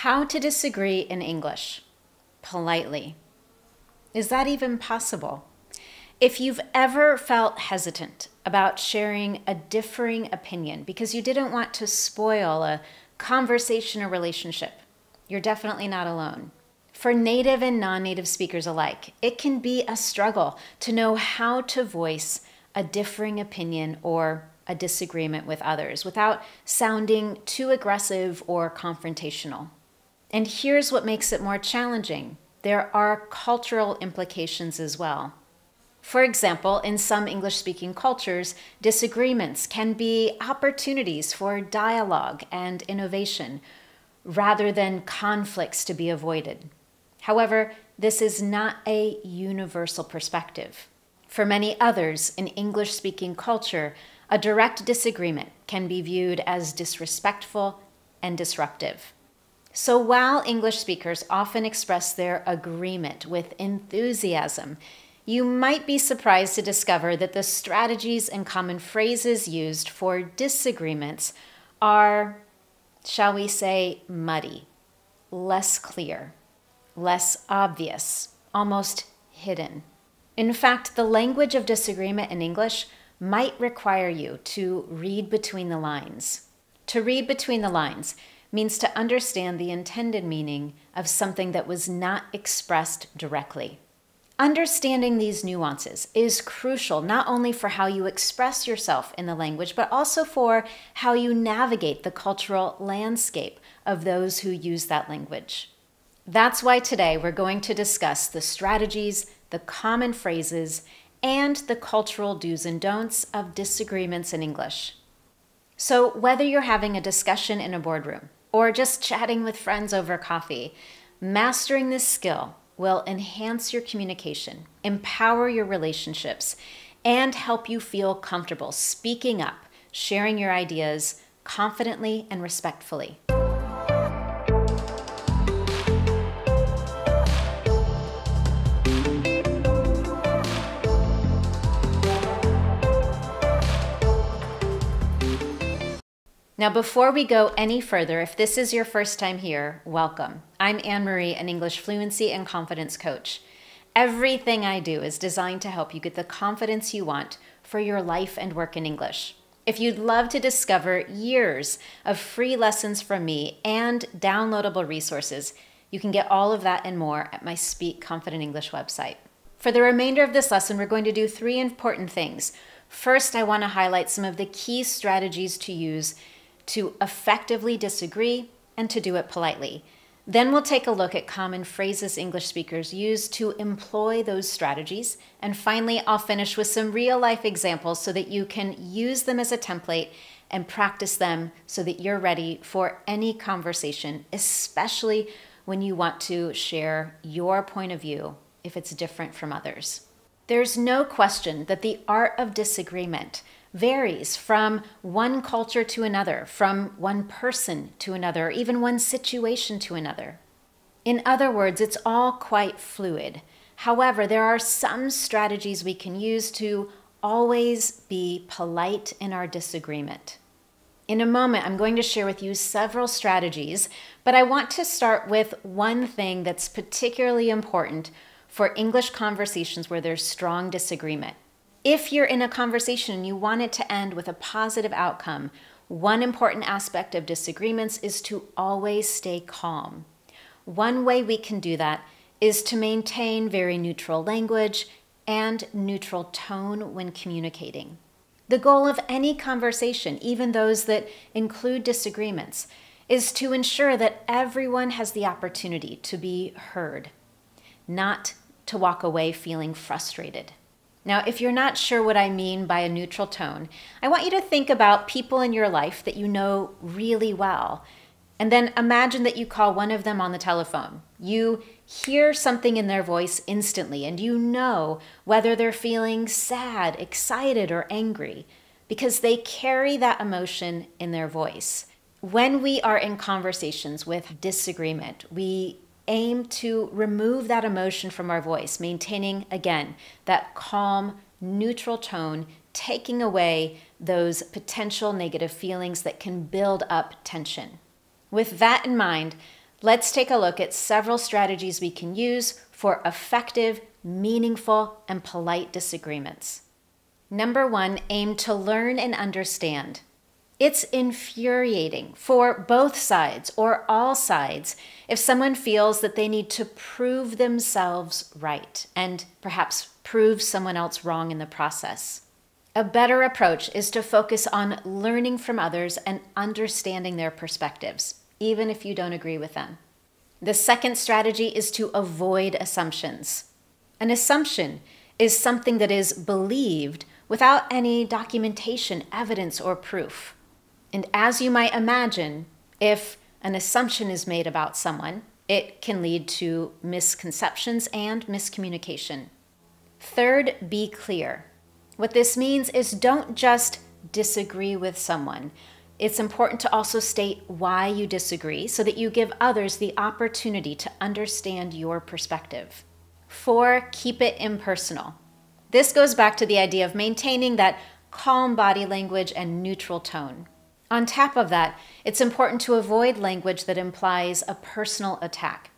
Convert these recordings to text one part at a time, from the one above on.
How to disagree in English politely. Is that even possible? If you've ever felt hesitant about sharing a differing opinion because you didn't want to spoil a conversation or relationship, you're definitely not alone. For native and non-native speakers alike, it can be a struggle to know how to voice a differing opinion or a disagreement with others without sounding too aggressive or confrontational. And here's what makes it more challenging. There are cultural implications as well. For example, in some English-speaking cultures, disagreements can be opportunities for dialogue and innovation, rather than conflicts to be avoided. However, this is not a universal perspective. For many others in English-speaking culture, a direct disagreement can be viewed as disrespectful and disruptive. So while English speakers often express their agreement with enthusiasm, you might be surprised to discover that the strategies and common phrases used for disagreements are, shall we say, muddy, less clear, less obvious, almost hidden. In fact, the language of disagreement in English might require you to read between the lines. To read between the lines means to understand the intended meaning of something that was not expressed directly. Understanding these nuances is crucial not only for how you express yourself in the language, but also for how you navigate the cultural landscape of those who use that language. That's why today we're going to discuss the strategies, the common phrases, and the cultural do's and don'ts of disagreements in English. So whether you're having a discussion in a boardroom or just chatting with friends over coffee, mastering this skill will enhance your communication, empower your relationships, and help you feel comfortable speaking up, sharing your ideas confidently and respectfully. Now, before we go any further, if this is your first time here, welcome. I'm Anne Marie, an English fluency and confidence coach. Everything I do is designed to help you get the confidence you want for your life and work in English. If you'd love to discover years of free lessons from me and downloadable resources, you can get all of that and more at my Speak Confident English website. For the remainder of this lesson, we're going to do three important things. First, I want to highlight some of the key strategies to use to effectively disagree and to do it politely. Then we'll take a look at common phrases English speakers use to employ those strategies. And finally, I'll finish with some real-life examples so that you can use them as a template and practice them so that you're ready for any conversation, especially when you want to share your point of view if it's different from others. There's no question that the art of disagreement varies from one culture to another, from one person to another, or even one situation to another. In other words, it's all quite fluid. However, there are some strategies we can use to always be polite in our disagreement. In a moment, I'm going to share with you several strategies, but I want to start with one thing that's particularly important for English conversations where there's strong disagreement. If you're in a conversation and you want it to end with a positive outcome, one important aspect of disagreements is to always stay calm. One way we can do that is to maintain very neutral language and neutral tone when communicating. The goal of any conversation, even those that include disagreements, is to ensure that everyone has the opportunity to be heard, not to walk away feeling frustrated. Now, if you're not sure what I mean by a neutral tone, I want you to think about people in your life that you know really well. And then imagine that you call one of them on the telephone. You hear something in their voice instantly, and you know whether they're feeling sad, excited, or angry, because they carry that emotion in their voice. When we are in conversations with disagreement, we aim to remove that emotion from our voice, maintaining, again, that calm, neutral tone, taking away those potential negative feelings that can build up tension. With that in mind, Let's take a look at several strategies we can use for effective, meaningful, and polite disagreements. Number 1, aim to learn and understand. It's infuriating for both sides or all sides if someone feels that they need to prove themselves right and perhaps prove someone else wrong in the process. A better approach is to focus on learning from others and understanding their perspectives, even if you don't agree with them. The second strategy is to avoid assumptions. An assumption is something that is believed without any documentation, evidence, or proof. And as you might imagine, if an assumption is made about someone, it can lead to misconceptions and miscommunication. Third, be clear. What this means is don't just disagree with someone. It's important to also state why you disagree so that you give others the opportunity to understand your perspective. 4, keep it impersonal. This goes back to the idea of maintaining that calm body language and neutral tone. On top of that, it's important to avoid language that implies a personal attack.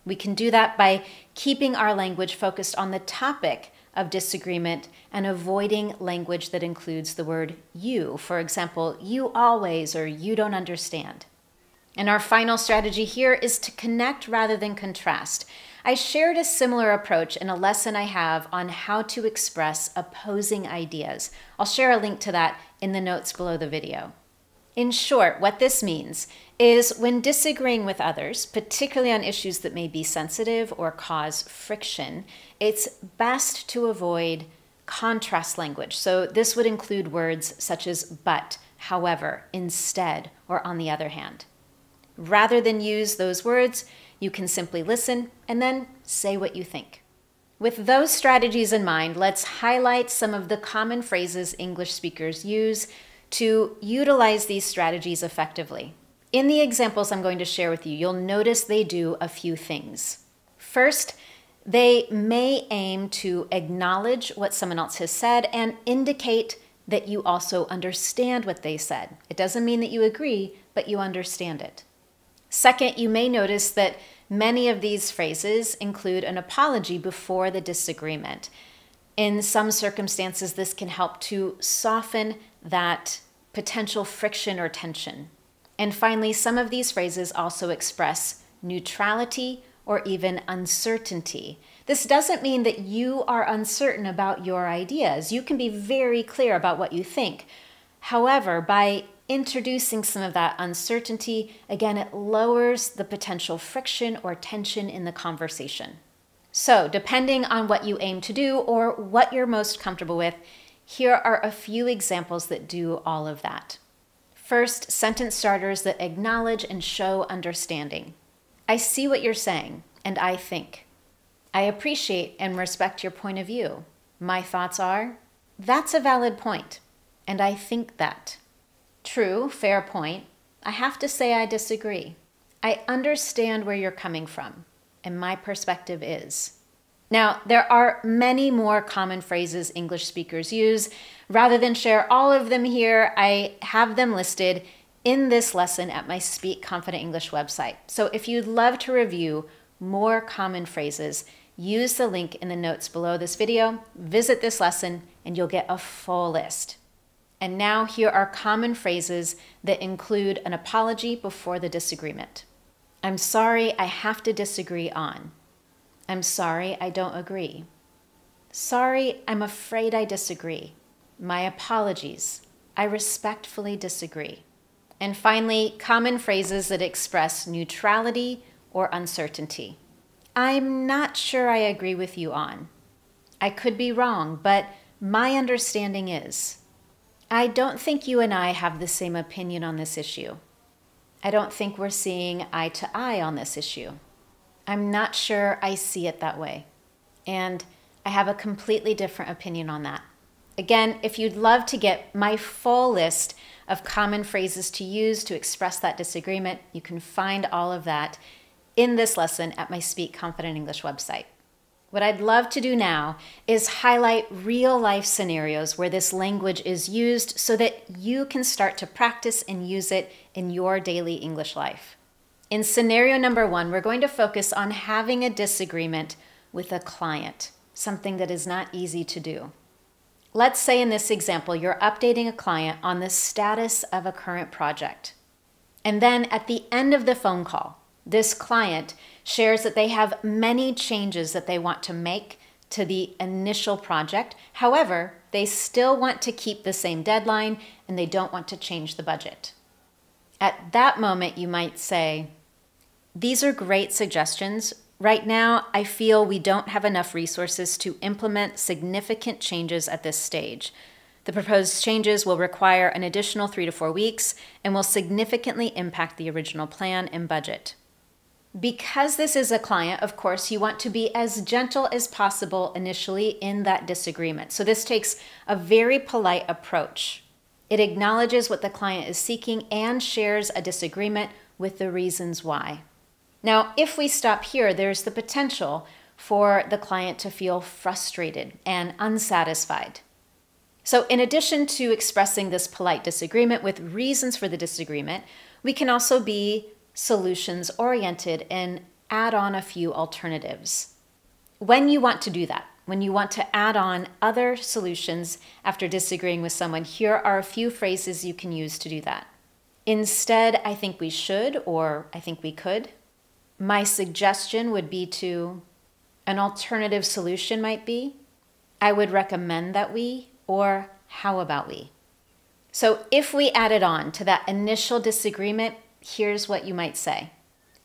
We can do that by keeping our language focused on the topic of disagreement and avoiding language that includes the word you. For example, you always or you don't understand. And our final strategy here is to connect rather than contrast. I shared a similar approach in a lesson I have on how to express opposing ideas. I'll share a link to that in the notes below the video. In short, what this means is when disagreeing with others, particularly on issues that may be sensitive or cause friction, it's best to avoid contrast language. So this would include words such as but, however, instead, or on the other hand. Rather than use those words, you can simply listen and then say what you think. With those strategies in mind, let's highlight some of the common phrases English speakers use to utilize these strategies effectively. In the examples I'm going to share with you, you'll notice they do a few things. First, they may aim to acknowledge what someone else has said and indicate that you also understand what they said. It doesn't mean that you agree, but you understand it. Second, you may notice that many of these phrases include an apology before the disagreement. In some circumstances, this can help to soften that potential friction or tension. And finally, some of these phrases also express neutrality or even uncertainty. This doesn't mean that you are uncertain about your ideas. You can be very clear about what you think. However, by introducing some of that uncertainty, again, it lowers the potential friction or tension in the conversation. So, depending on what you aim to do or what you're most comfortable with, here are a few examples that do all of that. First, sentence starters that acknowledge and show understanding. I see what you're saying, and I think. I appreciate and respect your point of view. My thoughts are, that's a valid point, and I think that. True, fair point. I have to say I disagree. I understand where you're coming from, and my perspective is. Now, there are many more common phrases English speakers use. Rather than share all of them here, I have them listed in this lesson at my Speak Confident English website. So if you'd love to review more common phrases, use the link in the notes below this video, visit this lesson, and you'll get a full list. And now here are common phrases that include an apology before the disagreement. I'm sorry, I have to disagree on. I'm sorry, I don't agree. Sorry, I'm afraid I disagree. My apologies. I respectfully disagree. And finally, common phrases that express neutrality or uncertainty. I'm not sure I agree with you on. I could be wrong, but my understanding is. I don't think you and I have the same opinion on this issue. I don't think we're seeing eye to eye on this issue. I'm not sure I see it that way. And I have a completely different opinion on that. Again, if you'd love to get my full list of common phrases to use to express that disagreement, you can find all of that in this lesson at my Speak Confident English website. What I'd love to do now is highlight real life scenarios where this language is used so that you can start to practice and use it in your daily English life. In scenario number 1, we're going to focus on having a disagreement with a client, something that is not easy to do. Let's say in this example, you're updating a client on the status of a current project. And then at the end of the phone call, this client shares that they have many changes that they want to make to the initial project. However, they still want to keep the same deadline and they don't want to change the budget. At that moment, you might say, "These are great suggestions. Right now, I feel we don't have enough resources to implement significant changes at this stage. The proposed changes will require an additional 3 to 4 weeks and will significantly impact the original plan and budget." Because this is a client, of course, you want to be as gentle as possible initially in that disagreement. So this takes a very polite approach. It acknowledges what the client is seeking and shares a disagreement with the reasons why. Now, if we stop here, there's the potential for the client to feel frustrated and unsatisfied. So in addition to expressing this polite disagreement with reasons for the disagreement, we can also be solutions-oriented and add on a few alternatives. When you want to do that, when you want to add on other solutions after disagreeing with someone, here are a few phrases you can use to do that. Instead, I think we should, or I think we could. My suggestion would be to, an alternative solution might be, I would recommend that we, or how about we? So if we added on to that initial disagreement, here's what you might say.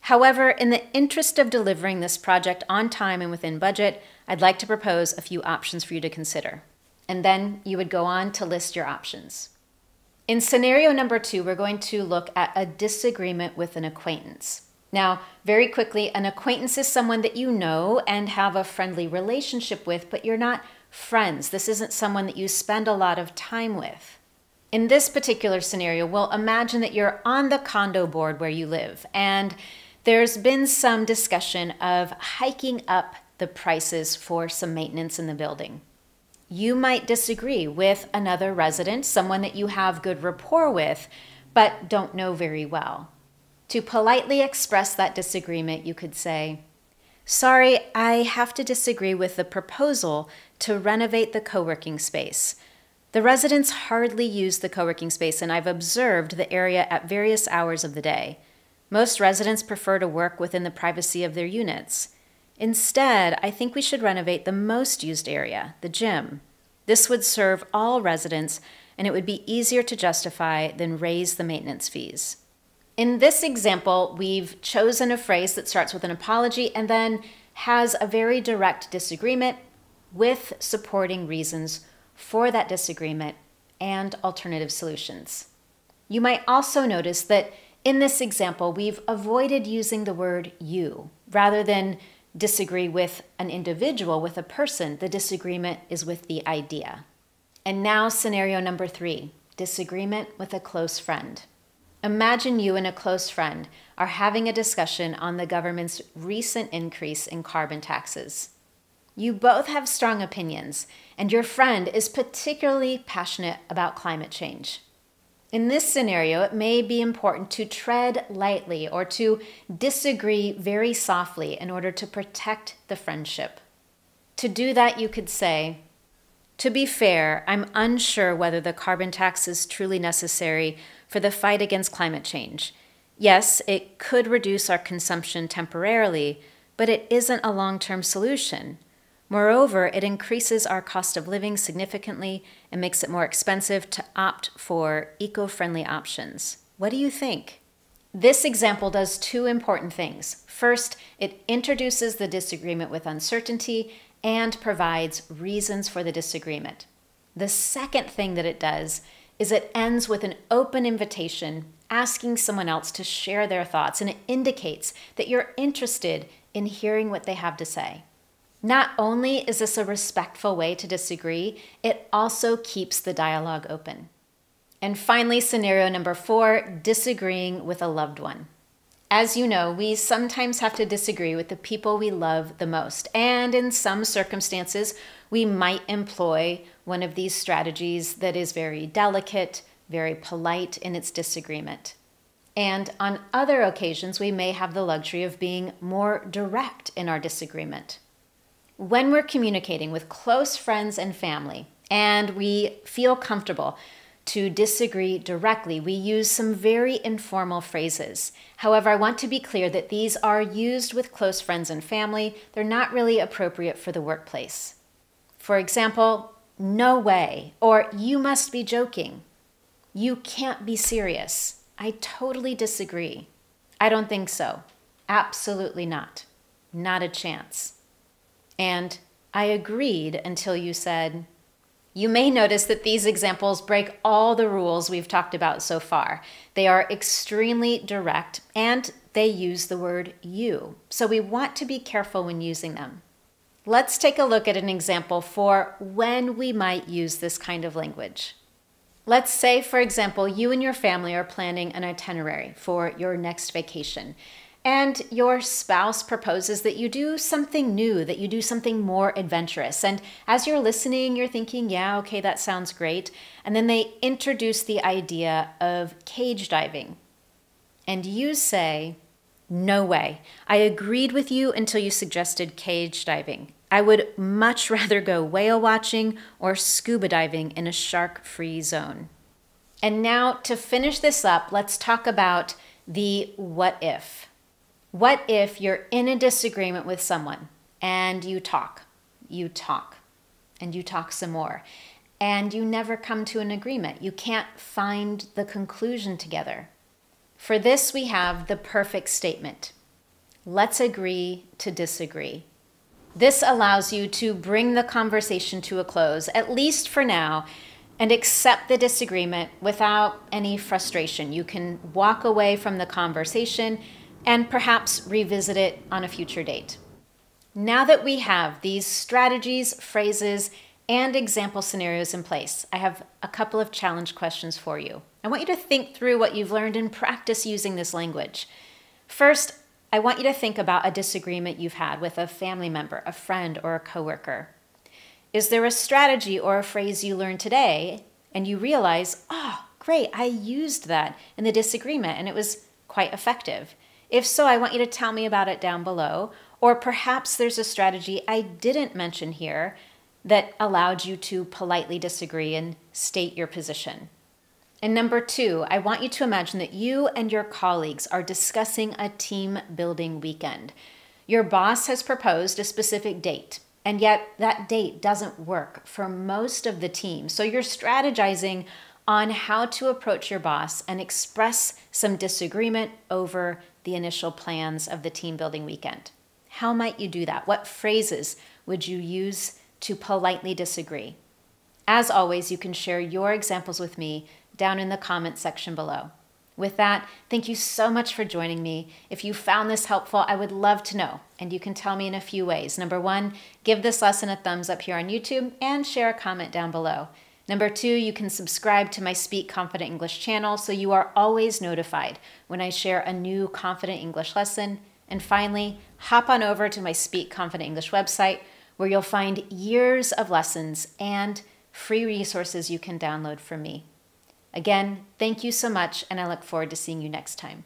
However, in the interest of delivering this project on time and within budget, I'd like to propose a few options for you to consider. And then you would go on to list your options. In scenario number 2, we're going to look at a disagreement with an acquaintance. Now, very quickly, an acquaintance is someone that you know and have a friendly relationship with, but you're not friends. This isn't someone that you spend a lot of time with. In this particular scenario, we'll imagine that you're on the condo board where you live, and there's been some discussion of hiking up the prices for some maintenance in the building. You might disagree with another resident, someone that you have good rapport with, but don't know very well. To politely express that disagreement, you could say, "Sorry, I have to disagree with the proposal to renovate the co-working space. The residents hardly use the co-working space, and I've observed the area at various hours of the day. Most residents prefer to work within the privacy of their units. Instead, I think we should renovate the most used area, the gym. This would serve all residents, and it would be easier to justify than raise the maintenance fees." In this example, we've chosen a phrase that starts with an apology and then has a very direct disagreement with supporting reasons for that disagreement and alternative solutions. You might also notice that in this example, we've avoided using the word you. Rather than disagree with an individual, with a person, the disagreement is with the idea. And now scenario number 3, disagreement with a close friend. Imagine you and a close friend are having a discussion on the government's recent increase in carbon taxes. You both have strong opinions, and your friend is particularly passionate about climate change. In this scenario, it may be important to tread lightly or to disagree very softly in order to protect the friendship. To do that, you could say, "To be fair, I'm unsure whether the carbon tax is truly necessary for the fight against climate change. Yes, it could reduce our consumption temporarily, but it isn't a long-term solution. Moreover, it increases our cost of living significantly and makes it more expensive to opt for eco-friendly options. What do you think?" This example does 2 important things. First, it introduces the disagreement with uncertainty and provides reasons for the disagreement. The second thing that it does is it ends with an open invitation, asking someone else to share their thoughts, and it indicates that you're interested in hearing what they have to say. Not only is this a respectful way to disagree, it also keeps the dialogue open. And finally, scenario number 4, disagreeing with a loved one. As you know, we sometimes have to disagree with the people we love the most, and in some circumstances, we might employ one of these strategies that is very delicate, very polite in its disagreement. And on other occasions, we may have the luxury of being more direct in our disagreement. When we're communicating with close friends and family, and we feel comfortable to disagree directly, we use some very informal phrases. However, I want to be clear that these are used with close friends and family. They're not really appropriate for the workplace. For example, no way, or you must be joking. You can't be serious. I totally disagree. I don't think so. Absolutely not. Not a chance. And I agreed until you said. You may notice that these examples break all the rules we've talked about so far. They are extremely direct and they use the word you. So we want to be careful when using them. Let's take a look at an example for when we might use this kind of language. Let's say, for example, you and your family are planning an itinerary for your next vacation, and your spouse proposes that you do something new, that you do something more adventurous. And as you're listening, you're thinking, yeah, okay, that sounds great. And then they introduce the idea of cage diving. And you say, no way. I agreed with you until you suggested cage diving. I would much rather go whale watching or scuba diving in a shark-free zone. And now to finish this up, let's talk about the what if. What if you're in a disagreement with someone and you talk, and you talk some more, and you never come to an agreement? You can't find the conclusion together. For this, we have the perfect statement. Let's agree to disagree. This allows you to bring the conversation to a close, at least for now, and accept the disagreement without any frustration. You can walk away from the conversation and perhaps revisit it on a future date. Now that we have these strategies, phrases, and example scenarios in place, I have a couple of challenge questions for you. I want you to think through what you've learned and practice using this language. First, I want you to think about a disagreement you've had with a family member, a friend, or a coworker. Is there a strategy or a phrase you learned today and you realize, oh, great, I used that in the disagreement and it was quite effective? If so, I want you to tell me about it down below. Or perhaps there's a strategy I didn't mention here that allowed you to politely disagree and state your position. And number 2, I want you to imagine that you and your colleagues are discussing a team building weekend. Your boss has proposed a specific date, and yet that date doesn't work for most of the team. So you're strategizing on how to approach your boss and express some disagreement over the initial plans of the team building weekend. How might you do that? What phrases would you use to politely disagree? As always, you can share your examples with me down in the comments section below. With that, thank you so much for joining me. If you found this helpful, I would love to know, and you can tell me in a few ways. Number 1, give this lesson a thumbs up here on YouTube and share a comment down below. Number 2, you can subscribe to my Speak Confident English channel so you are always notified when I share a new Confident English lesson. And finally, hop on over to my Speak Confident English website where you'll find years of lessons and free resources you can download from me. Again, thank you so much, and I look forward to seeing you next time.